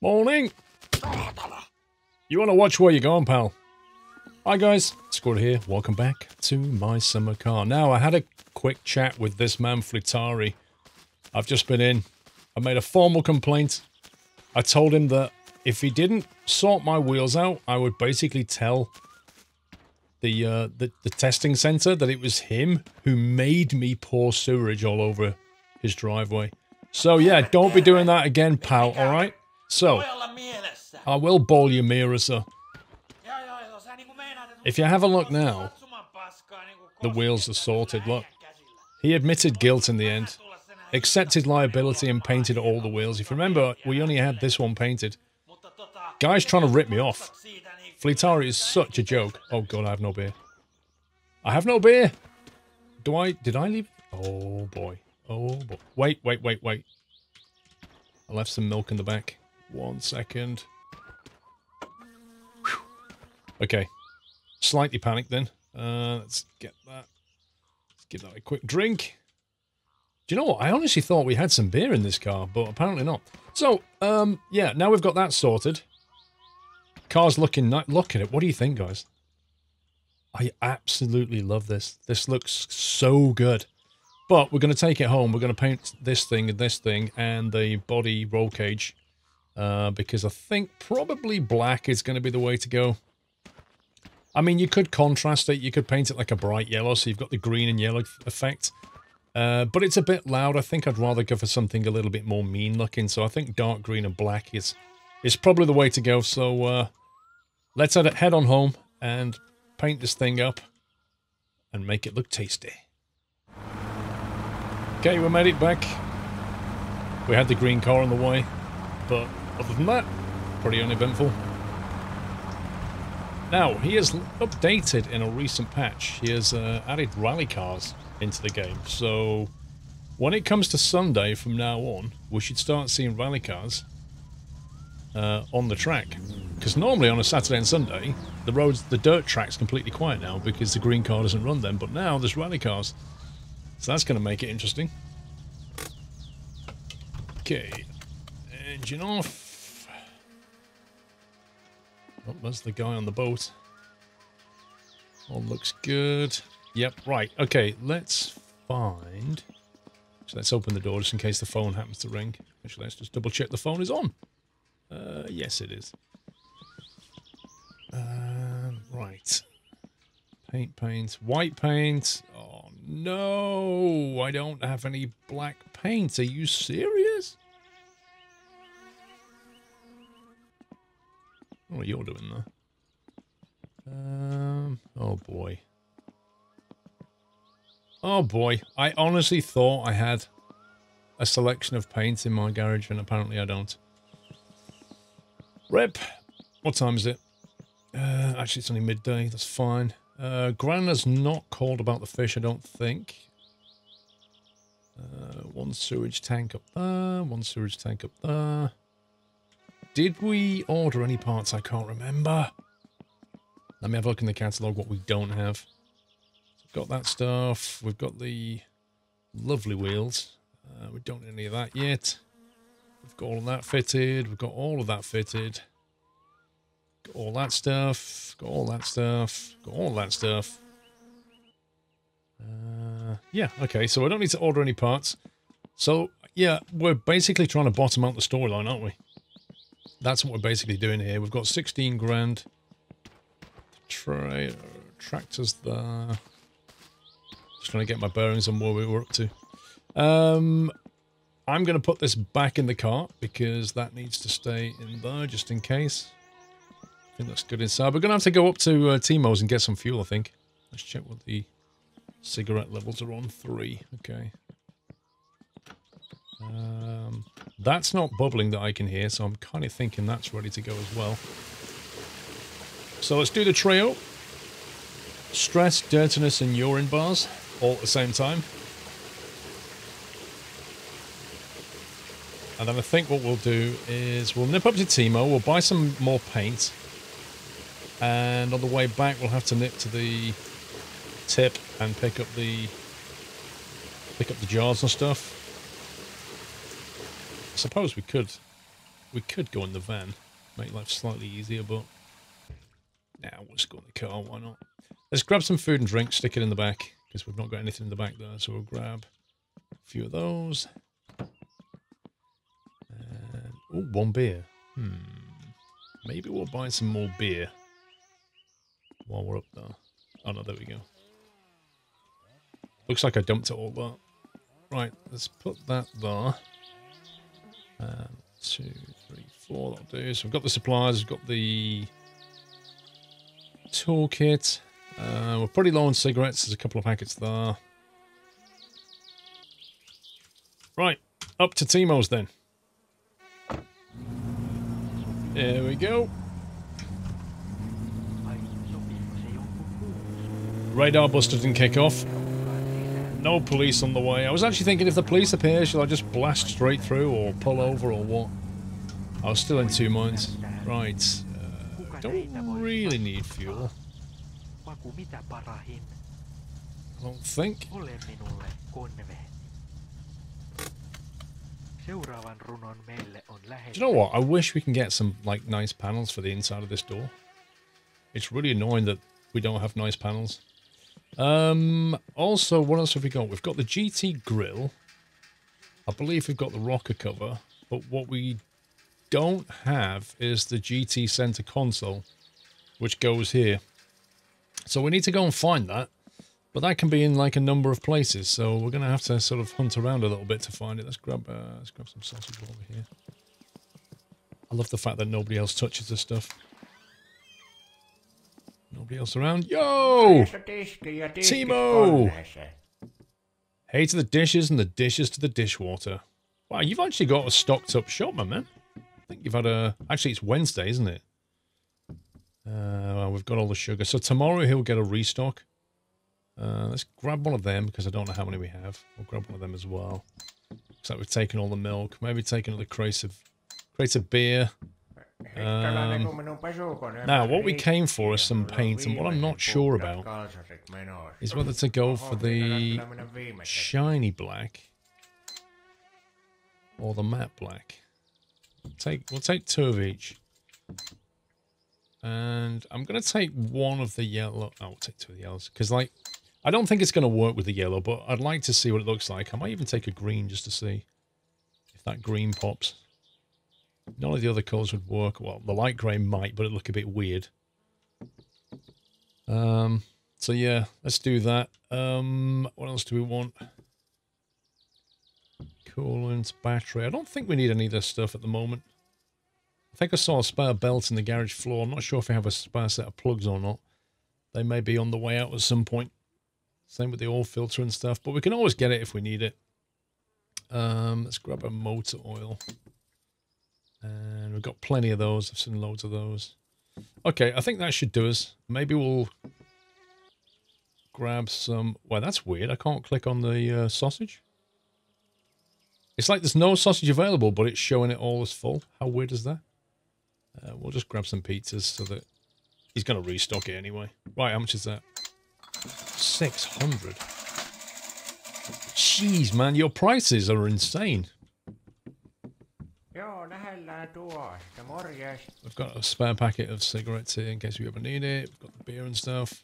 Morning! You want to watch where you're going, pal? Hi guys, Squad here. Welcome back to my summer car. Now, I had a quick chat with this man, Fleetari. I've just been in. I made a formal complaint. I told him that if he didn't sort my wheels out, I would basically tell the testing center that it was him who made me pour sewerage all over his driveway. So yeah, don't be doing that again, pal, alright? So, I will boil your mirrors, so. If you have a look now, the wheels are sorted, look. He admitted guilt in the end, accepted liability and painted all the wheels. If you remember, we only had this one painted. Guy's trying to rip me off. Fleetari is such a joke. Oh god, I have no beer. I have no beer! Did I leave? Oh boy. Oh boy. Wait. I left some milk in the back. 1 second. Whew. Okay. Slightly panicked then. Let's get that. Let's give that a quick drink. Do you know what? I honestly thought we had some beer in this car, but apparently not. So, yeah, now we've got that sorted. Car's looking nice. Look at it. What do you think, guys? I absolutely love this. This looks so good. But we're going to take it home. We're going to paint this thing and the body roll cage. Because I think probably black is going to be the way to go. I mean, you could contrast it. You could paint it like a bright yellow, so you've got the green and yellow effect. But it's a bit loud. I think I'd rather go for something a little bit more mean looking. So I think dark green and black is probably the way to go. So let's head on home and paint this thing up and make it look tasty. Okay, we made it back. We had the green car on the way, but other than that, pretty uneventful. Now, he has updated in a recent patch. He has added rally cars into the game. So, when it comes to Sunday from now on, we should start seeing rally cars on the track. Because normally on a Saturday and Sunday, the dirt track's completely quiet now because the green car doesn't run them. But now there's rally cars. So that's going to make it interesting. Okay. Engine off. Oh, there's the guy on the boat. All looks good. Yep, right. Okay, let's find... So let's open the door just in case the phone happens to ring. Actually, let's just double check the phone is on. Yes, it is. Right. Paint. White paint. Oh, no. I don't have any black paint. Are you serious? What are you doing there? Oh boy. Oh boy. I honestly thought I had a selection of paint in my garage and apparently I don't. Rip. What time is it? Actually it's only midday. That's fine. Gran has not called about the fish, I don't think. One sewage tank up there. One sewage tank up there. Did we order any parts? I can't remember. Let me have a look in the catalogue what we don't have. So we've got that stuff. We've got the lovely wheels. We don't need any of that yet. We've got all of that fitted. We've got all of that fitted. Got all that stuff. Got all that stuff. Got all that stuff. Yeah, okay. So I don't need to order any parts. So, yeah, we're basically trying to bottom out the storyline, aren't we? That's what we're basically doing here. We've got 16 grand. Tractors there. Just trying to get my bearings on where we were up to. I'm going to put this back in the cart because that needs to stay in there just in case. I think that's good inside. We're going to have to go up to Timo's and get some fuel, I think. Let's check what the cigarette levels are on. 3. Okay. That's not bubbling that I can hear, so I'm kind of thinking that's ready to go as well. So let's do the trio. Stress, dirtiness, and urine bars all at the same time. And then I think what we'll do is we'll nip up to Timo, we'll buy some more paint, and on the way back we'll have to nip to the tip and pick up the jars and stuff. I suppose we could We could go in the van, make life slightly easier, but nah, we'll just go in the car, why not? Let's grab some food and drink, stick it in the back, because we've not got anything in the back there, so we'll grab a few of those. And, oh, one beer. Maybe we'll buy some more beer while we're up there. Oh no, there we go. Looks like I dumped it all there. Right, let's put that there. 2, 3, 4, that'll do. So we've got the supplies, we've got the toolkit. We're pretty low on cigarettes, there's a couple of packets there. Right, up to Timo's then. There we go. Radar buster didn't kick off. No police on the way. I was actually thinking if the police appear, shall I just blast straight through or pull over or what? I was still in two minds. Right. Don't really need fuel. I don't think. Do you know what? I wish we can get some like nice panels for the inside of this door. It's really annoying that we don't have nice panels. Also, what else have we got? We've got the GT grill. I believe we've got the rocker cover, but what we don't have is the GT center console, which goes here. So we need to go and find that, but that can be in like a number of places, so we're going to have to sort of hunt around a little bit to find it. Let's grab some sausage over here. I love the fact that nobody else touches this stuff. Nobody else around. Yo! Timo! Hey to the dishes and the dishes to the dishwater. Wow, you've actually got a stocked up shop, my man. I think you've had a... Actually, it's Wednesday, isn't it? Well, we've got all the sugar. So tomorrow he'll get a restock. Let's grab one of them because I don't know how many we have. We'll grab one of them as well. Looks like we've taken all the milk. Maybe take another crate of beer. Now, what we came for is some paint, and what I'm not sure about is whether to go for the shiny black or the matte black. We'll take 2 of each. And I'm going to take one of the yellow. Oh, we'll take 2 of the yellows. Because, like, I don't think it's going to work with the yellow, but I'd like to see what it looks like. I might even take a green just to see if that green pops. None of the other colours would work. Well, the light grey might, but it'd look a bit weird. So yeah, let's do that. What else do we want? Coolant, battery. I don't think we need any of this stuff at the moment. I think I saw a spare belt in the garage floor. I'm not sure if we have a spare set of plugs or not. They may be on the way out at some point. Same with the oil filter and stuff, but we can always get it if we need it. Let's grab a motor oil. And we've got plenty of those. I've seen loads of those. Okay, I think that should do us. Maybe we'll grab some... Well, that's weird. I can't click on the sausage. It's like there's no sausage available, but it's showing it all as full. How weird is that? We'll just grab some pizzas so that he's going to restock it anyway. Right, how much is that? 600. Jeez, man, your prices are insane. We've got a spare packet of cigarettes here in case we ever need it. We've got the beer and stuff.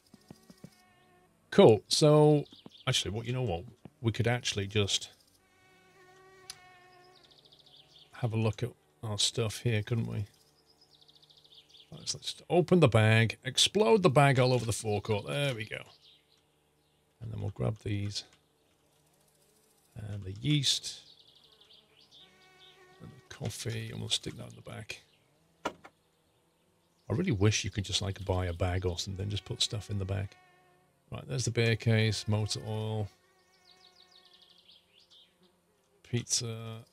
Cool. So, actually, you know what? We could actually just have a look at our stuff here, couldn't we? Let's just open the bag, explode the bag all over the forecourt. There we go. And then we'll grab these. And the yeast. And the coffee, and we'll stick that in the back. I really wish you could just like buy a bag or something, just put stuff in the bag. Right, there's the beer case, motor oil, pizza.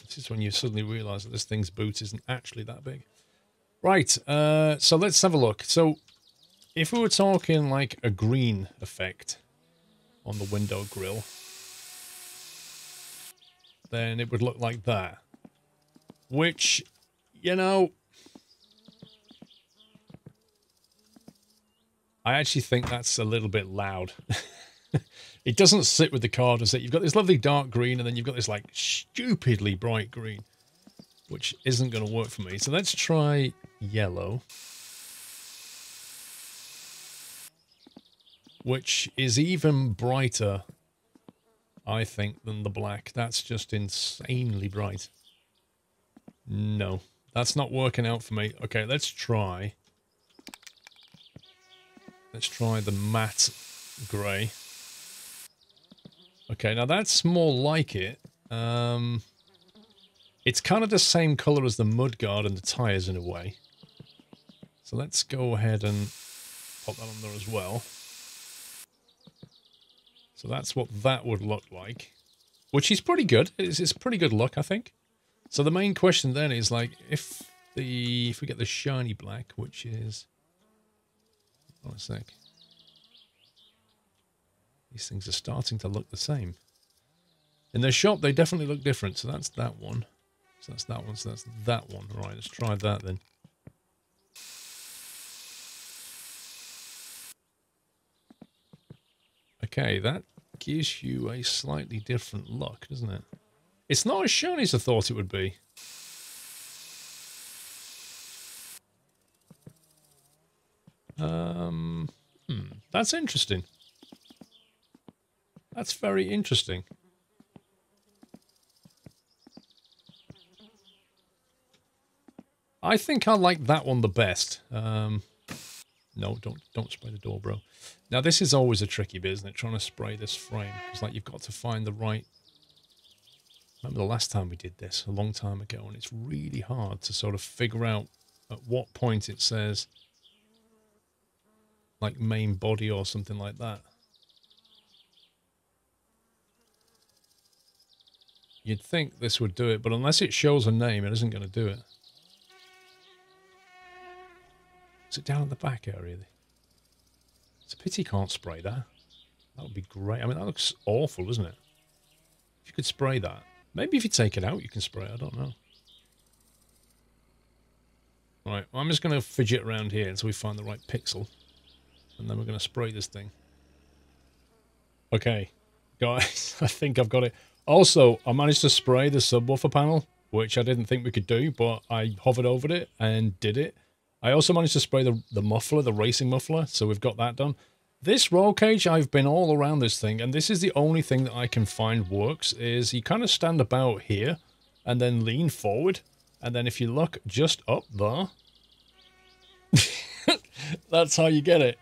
This is when you suddenly realise that this thing's boot isn't actually that big. Right, so let's have a look. So, if we were talking like a green effect on the window grill, then it would look like that. Which, you know, I actually think that's a little bit loud. It doesn't sit with the car, does it? You've got this lovely dark green, and then you've got this, like, stupidly bright green, which isn't going to work for me. So let's try yellow, which is even brighter, I think, than the black. That's just insanely bright. No, that's not working out for me. Okay, let's try the matte grey. Okay, now that's more like it. It's kind of the same colour as the mudguard and the tyres in a way. So let's go ahead and pop that on there as well. So that's what that would look like. Which is pretty good. It's a pretty good look, I think. So the main question then is, like, if we get the shiny black, which is... Hold on a sec. These things are starting to look the same. In the shop, they definitely look different. So that's that one. So that's that one. So that's that one. All right, let's try that then. Okay, that gives you a slightly different look, doesn't it? It's not as shiny as I thought it would be. That's interesting. That's very interesting. I think I like that one the best. No, don't spray the door, bro. Now, this is always a tricky bit, isn't it? Trying to spray this frame. Because, like, you've got to find the right... Remember the last time we did this, a long time ago, and it's really hard to sort of figure out at what point it says, like, main body or something like that. You'd think this would do it, but unless it shows a name, it isn't going to do it. Is it down at the back area? It's a pity you can't spray that. That would be great. I mean, that looks awful, doesn't it? If you could spray that. Maybe if you take it out, you can spray it. I don't know. Right, well, I'm just going to fidget around here until we find the right pixel. And then we're going to spray this thing. Okay, guys, I think I've got it. Also, I managed to spray the subwoofer panel, which I didn't think we could do, but I hovered over it and did it. I also managed to spray the muffler, the racing muffler, so we've got that done. This roll cage, I've been all around this thing, and this is the only thing that I can find works, is you kind of stand about here, and then lean forward, and then if you look just up there, that's how you get it.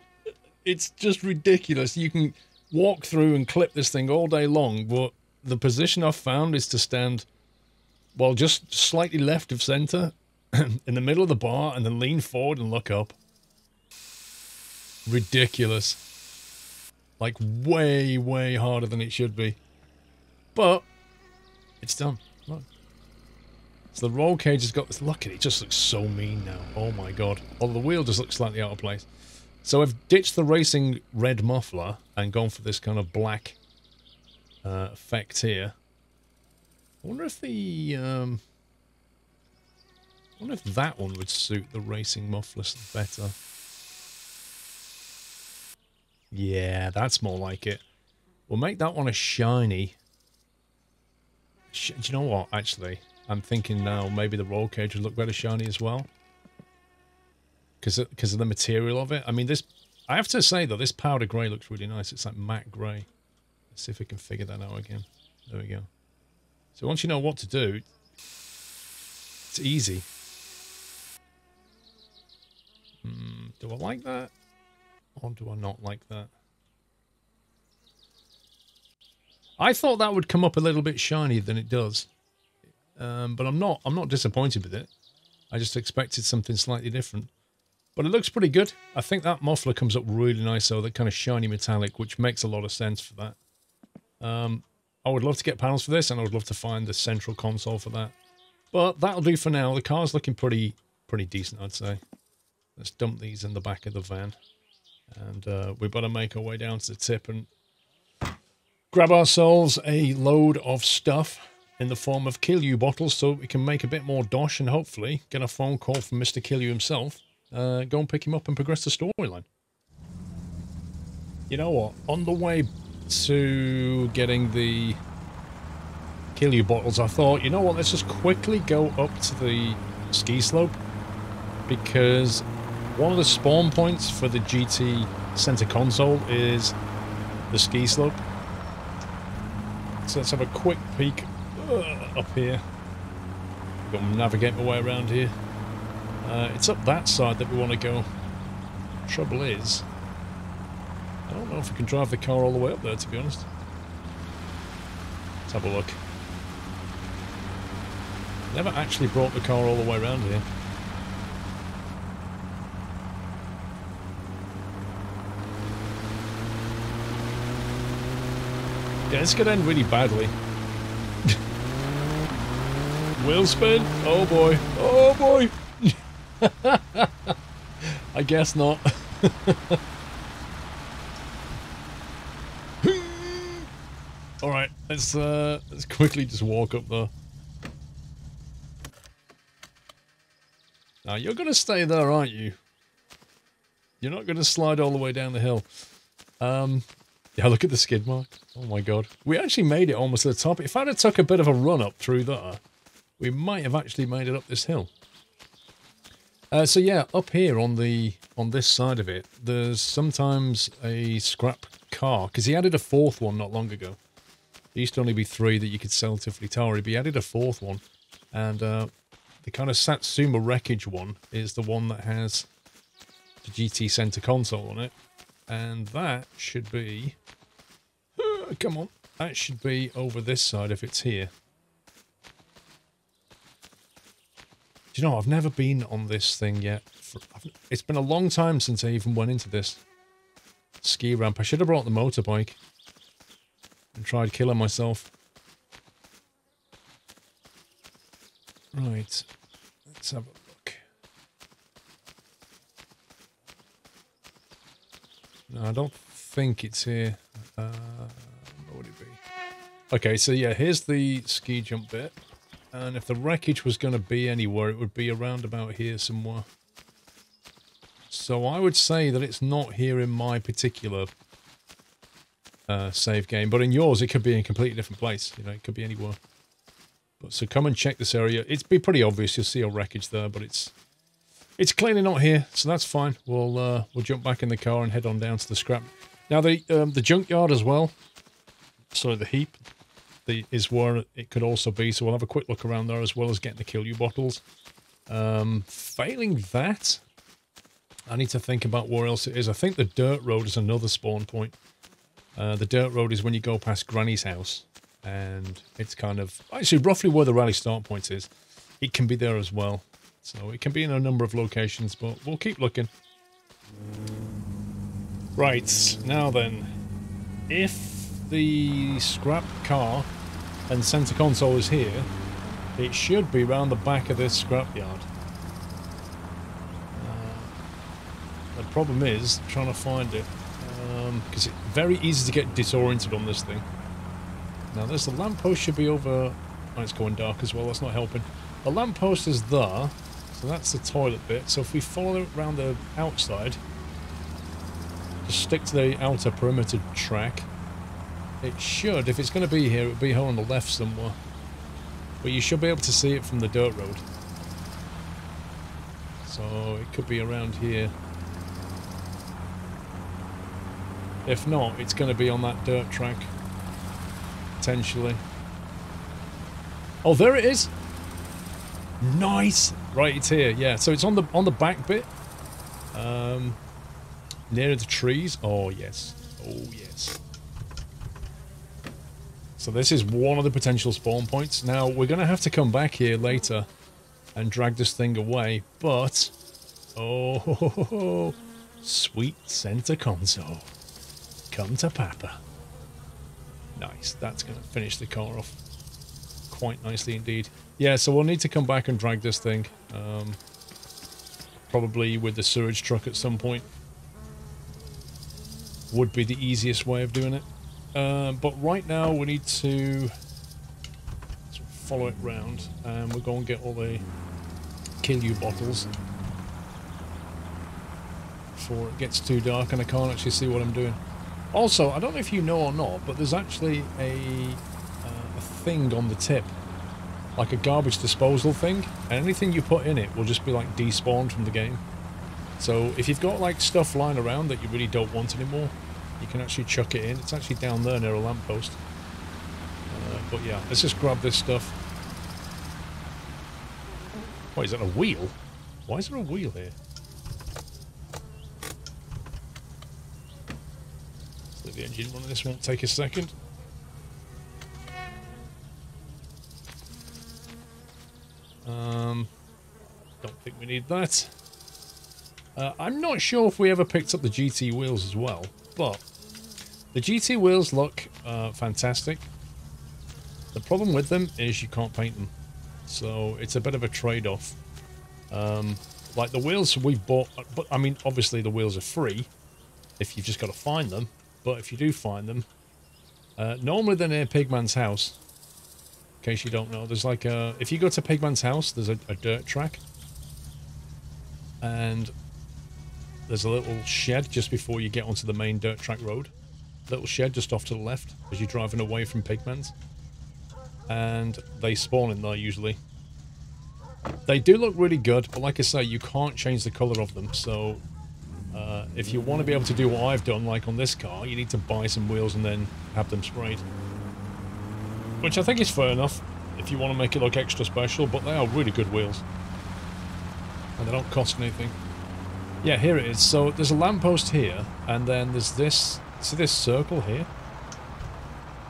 It's just ridiculous. You can walk through and clip this thing all day long, but the position I've found is to stand, well, just slightly left of center, in the middle of the bar, and then lean forward and look up. Ridiculous. Like, way, way harder than it should be. But it's done. Look. So the roll cage has got this. Look at it. It just looks so mean now. Oh my god. Although the wheel does look slightly out of place. So I've ditched the racing red muffler and gone for this kind of black effect here. I wonder if the... I wonder if that one would suit the racing muffler better. Yeah, that's more like it. We'll make that one a shiny. Do you know what, actually? I'm thinking now maybe the roll cage would look better shiny as well. Because of the material of it. I mean, this... I have to say, though, this powder grey looks really nice. It's like matte grey. Let's see if we can figure that out again. There we go. So once you know what to do, it's easy. Do I like that? Or do I not like that? I thought that would come up a little bit shinier than it does. But I'm not disappointed with it. I just expected something slightly different. But it looks pretty good. I think that muffler comes up really nice, so that kind of shiny metallic, which makes a lot of sense for that. I would love to get panels for this, and I would love to find the central console for that. But that'll do for now. The car's looking pretty decent, I'd say. Let's dump these in the back of the van. And we better make our way down to the tip and grab ourselves a load of stuff in the form of Killu bottles so we can make a bit more dosh and hopefully get a phone call from Mr. Killu himself. Go and pick him up and progress the storyline. You know what? On the way to getting the kill you bottles, I thought, you know what, let's just quickly go up to the ski slope, because one of the spawn points for the GT center console is the ski slope. So let's have a quick peek up here. Got to navigate my way around here. It's up that side that we want to go. Trouble is, I don't know if we can drive the car all the way up there, to be honest. Let's have a look. Never actually brought the car all the way around here. Yeah, this could end really badly. Wheel spin? Oh boy. Oh boy! I guess not. Alright, let's quickly just walk up there. Now, you're gonna stay there, aren't you? You're not gonna slide all the way down the hill. Yeah, look at the skid mark. Oh my god. We actually made it almost to the top. If I'd have took a bit of a run up through there, we might have actually made it up this hill. So yeah, up here on this side of it, there's sometimes a scrap car, because he added a fourth one not long ago. There used to only be 3 that you could sell to Fleetari, but he added a 4th one. And the kind of Satsuma wreckage one is the one that has the GT center console on it. And that should be... come on. That should be over this side if it's here. Do you know, I've never been on this thing yet. It's been a long time since I even went into this ski ramp. I should have brought the motorbike and tried killing myself. Right. Let's have a look. No, I don't think it's here. What would it be? Okay, so yeah, here's the ski jump bit. And if the wreckage was going to be anywhere, it would be around about here somewhere. So I would say that it's not here in my particular save game. But in yours, it could be in a completely different place. You know, it could be anywhere. But so come and check this area. It'd be pretty obvious. You'll see a wreckage there, but it's clearly not here. So that's fine. We'll jump back in the car and head on down to the scrap. Now, the junkyard as well. So the heap. Is where it could also be, so we'll have a quick look around there as well as getting the kill you bottles. Failing that, I need to think about where else it is. I think the dirt road is another spawn point. The dirt road is when you go past Granny's house, and it's kind of actually roughly where the rally start point is. It can be there as well, so it can be in a number of locations, but we'll keep looking. Right, now then, if the scrap car and center console is here, it should be round the back of this scrapyard. The problem is trying to find it, because it's very easy to get disoriented on this thing. Now there's the lamppost, should be over... Oh, it's going dark as well, that's not helping. The lamppost is there, so that's the toilet bit. So if we follow it around the outside, just stick to the outer perimeter track, it should, if it's going to be here, it'll be here on the left somewhere. But you should be able to see it from the dirt road. So it could be around here. If not, it's going to be on that dirt track. Potentially. Oh, there it is! Nice! Right, it's here, yeah. So it's on the back bit. Near the trees. Oh, yes. Oh, yes. So this is one of the potential spawn points. Now, we're going to have to come back here later and drag this thing away, but... Oh, sweet center console. Come to Papa. Nice, that's going to finish the car off quite nicely indeed. Yeah, so we'll need to come back and drag this thing. Probably with the sewage truck at some point. Would be the easiest way of doing it. But right now we need to follow it round, and we'll go and get all the kill you bottles before it gets too dark and I can't actually see what I'm doing. Also, I don't know if you know or not, but there's actually a thing on the tip, like a garbage disposal thing, and anything you put in it will just be like despawned from the game. So if you've got like stuff lying around that you really don't want anymore, you can actually chuck it in. It's actually down there near a lamppost. But yeah, let's just grab this stuff. What, is that a wheel? Why is there a wheel here? So the engine running, this won't take a second. Don't think we need that. I'm not sure if we ever picked up the GT wheels as well, but the GT wheels look fantastic. The problem with them is you can't paint them, so it's a bit of a trade-off. Like the wheels we've bought, but I mean, obviously the wheels are free if you've just got to find them, but if you do find them, normally they're near Pigman's house. In case you don't know, there's like a... If you go to Pigman's house, there's a dirt track. And there's a little shed just before you get onto the main dirt track road. Little shed just off to the left as you're driving away from Pigman's. And they spawn in there usually. They do look really good, but like I say, you can't change the colour of them. So if you want to be able to do what I've done, like on this car, you need to buy some wheels and then have them sprayed. Which I think is fair enough if you want to make it look extra special, but they are really good wheels. And they don't cost anything. Yeah, here it is. So there's a lamppost here, and then there's this... See this circle here?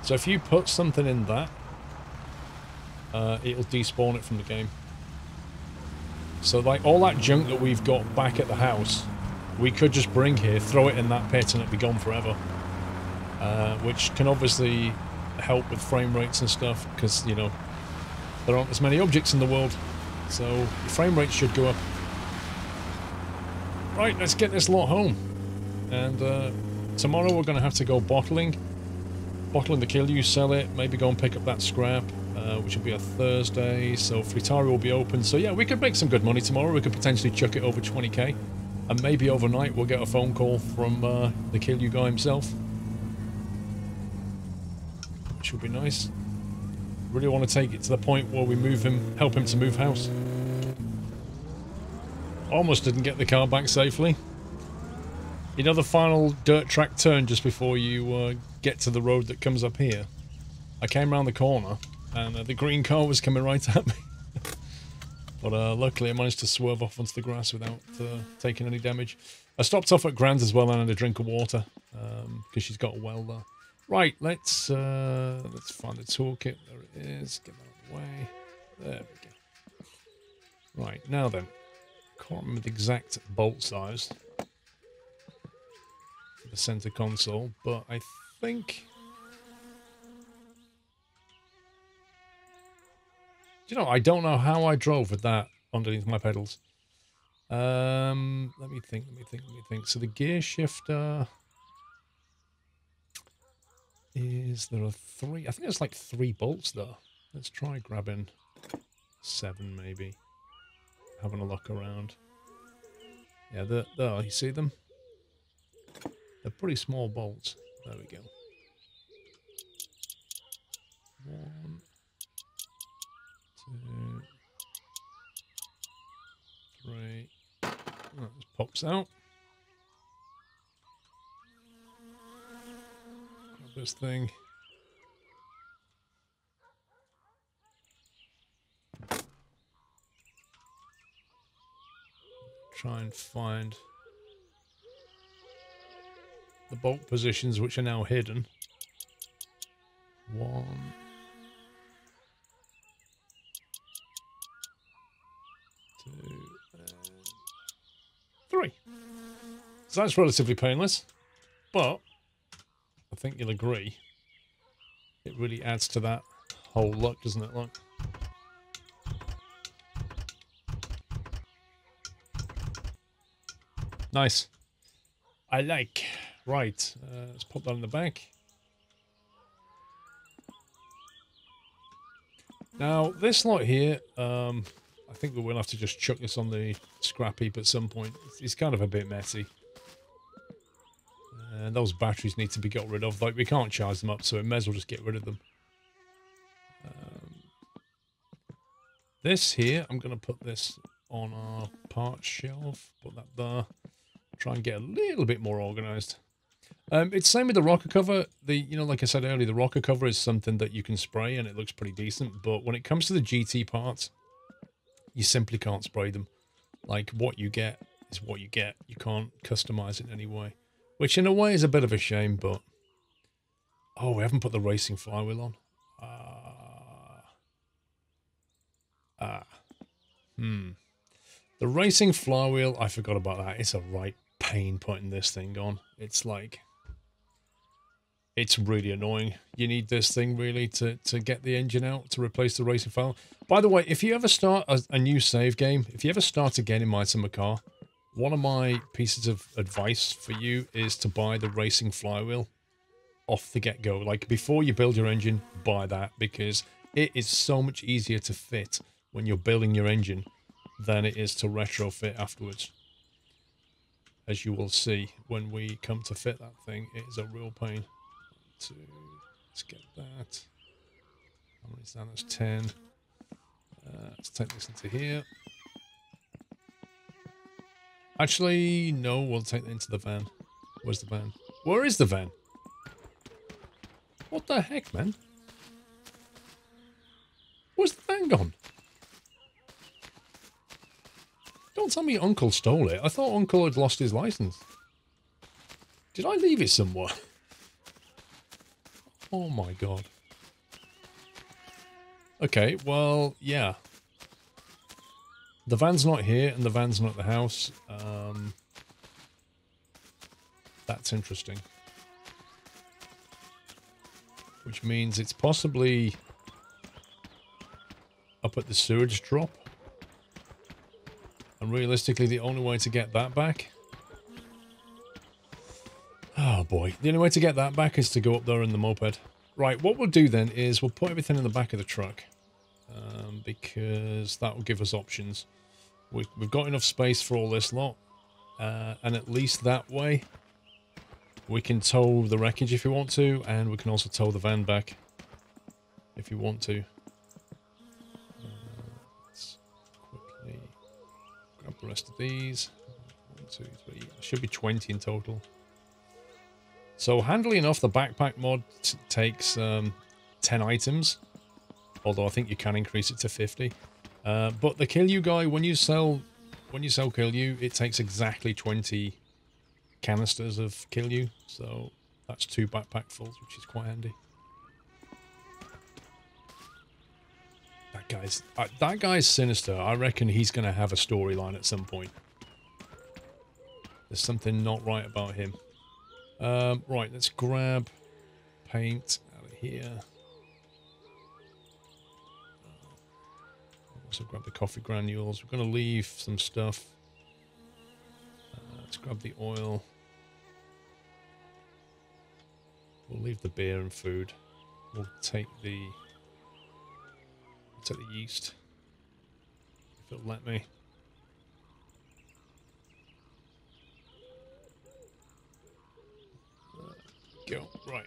So if you put something in that, it'll despawn it from the game. So like all that junk that we've got back at the house, we could just bring here, throw it in that pit, and it'd be gone forever. Which can obviously help with frame rates and stuff, because, you know, there aren't as many objects in the world. So your frame rates should go up. Right, let's get this lot home. And tomorrow we're going to have to go bottling the Killu, sell it, maybe go and pick up that scrap, which will be a Thursday, so Fleetari will be open. So yeah, we could make some good money tomorrow. We could potentially chuck it over 20k, and maybe overnight we'll get a phone call from the Killu guy himself, which would be nice. Really want to take it to the point where we move him, help him to move house. Almost didn't get the car back safely. You know the final dirt track turn just before you get to the road that comes up here? I came around the corner and the green car was coming right at me. But luckily I managed to swerve off onto the grass without taking any damage. I stopped off at Grand's as well and had a drink of water because she's got a well there. Right, let's find the toolkit. There it is. Get that out of the way. There we go. Right, now then. Can't remember the exact bolt size for the center console, but I think... Do you know, I don't know how I drove with that underneath my pedals. Let me think. So the gear shifter... Is there a 3? I think there's like 3 bolts there. Let's try grabbing 7 maybe. Having a look around. Yeah, there, you see them? They're pretty small bolts. There we go. 1, 2, 3. That just pops out. Grab this thing. Try and find the bolt positions which are now hidden. 1, 2, and 3. So that's relatively painless, but I think you'll agree it really adds to that whole look, doesn't it? Look. Nice. I like. Right. Let's pop that in the back. Now, this lot here, I think we will have to just chuck this on the scrap heap at some point. It's kind of a bit messy. And those batteries need to be got rid of. Like, we can't charge them up, so we may as well just get rid of them. This here, I'm going to put this on our parts shelf. Put that there. Try and get a little bit more organized. It's same with the rocker cover. Like I said earlier, the rocker cover is something that you can spray and it looks pretty decent. But when it comes to the GT parts, you simply can't spray them. Like, what you get is what you get. You can't customize it in any way. Which in a way is a bit of a shame, but... Oh, we haven't put the racing flywheel on. The racing flywheel, I forgot about that. It's a right pain putting this thing on. It's like... It's really annoying. You need this thing, really, to get the engine out, to replace the racing flywheel. By the way, if you ever start a new save game, if you ever start again in My Summer Car, one of my pieces of advice for you is to buy the racing flywheel off the get-go. Like, before you build your engine, buy that, because it is so much easier to fit when you're building your engine than it is to retrofit afterwards. As you will see when we come to fit that thing, it is a real pain. Let's get that. How many is that? That's 10. Let's take this into here. Actually, no, we'll take that into the van. Where's the van? Where is the van? What the heck, man? Where's the van gone? Don't tell me Uncle stole it. I thought Uncle had lost his license. Did I leave it somewhere? Oh my god. Okay, well, yeah. The van's not here, and the van's not at the house. That's interesting. Which means it's possibly up at the sewage drop. And realistically, the only way to get that back... Oh boy. The only way to get that back is to go up there in the moped. Right, what we'll do then is we'll put everything in the back of the truck. Because that will give us options. We've got enough space for all this lot. And at least that way, we can tow the wreckage if we want to. And we can also tow the van back if you want to. Let's quickly grab the rest of these. 1, 2, 3. There should be 20 in total. So, handily enough, the backpack mod takes 10 items. Although I think you can increase it to 50. But the Kill You guy, when you sell Kill You, it takes exactly 20 canisters of Kill You. So, that's 2 backpackfuls, which is quite handy. That guy's sinister. I reckon he's going to have a storyline at some point. There's something not right about him. Right, let's grab paint out of here. Also grab the coffee granules. We're going to leave some stuff. Let's grab the oil. We'll leave the beer and food. We'll take the yeast, if it'll let me. Go. Right.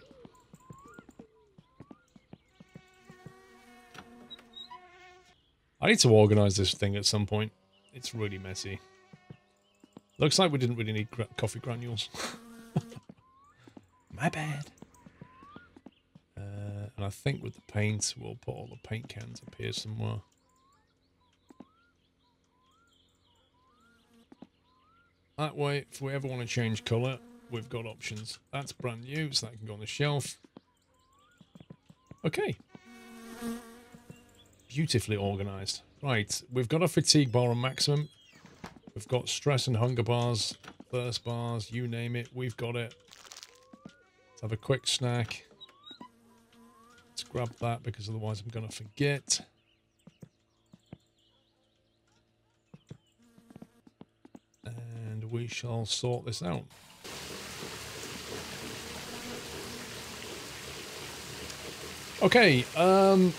I need to organize this thing at some point. It's really messy. Looks like we didn't really need coffee granules. My bad. And I think with the paint, we'll put all the paint cans up here somewhere. That way, if we ever want to change colour, we've got options. That's brand new, so that can go on the shelf. Okay. Beautifully organised. Right, we've got a fatigue bar on maximum. We've got stress and hunger bars, thirst bars, you name it, we've got it. Let's have a quick snack. Let's grab that because otherwise I'm going to forget. And we shall sort this out. Okay,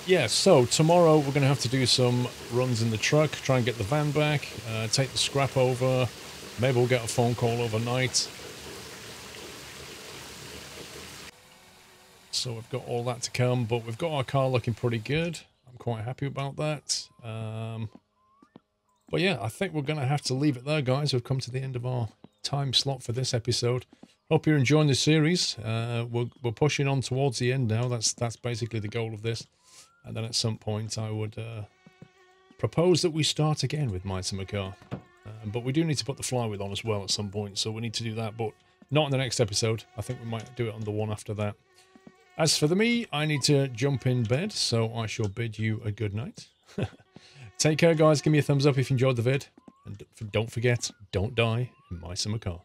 yeah, so tomorrow we're going to have to do some runs in the truck, try and get the van back, take the scrap over, maybe we'll get a phone call overnight. So we've got all that to come, but we've got our car looking pretty good. I'm quite happy about that. But yeah, I think we're going to have to leave it there, guys. We've come to the end of our time slot for this episode. Hope you're enjoying the series. We're pushing on towards the end now. That's basically the goal of this. And then at some point I would propose that we start again with Mice in the Car. But we do need to put the flywheel on as well at some point, so we need to do that, but not in the next episode. I think we might do it on the one after that. As for me, I need to jump in bed, so I shall bid you a good night. Take care, guys. Give me a thumbs up if you enjoyed the vid. And don't forget, don't die in Mice in the Car.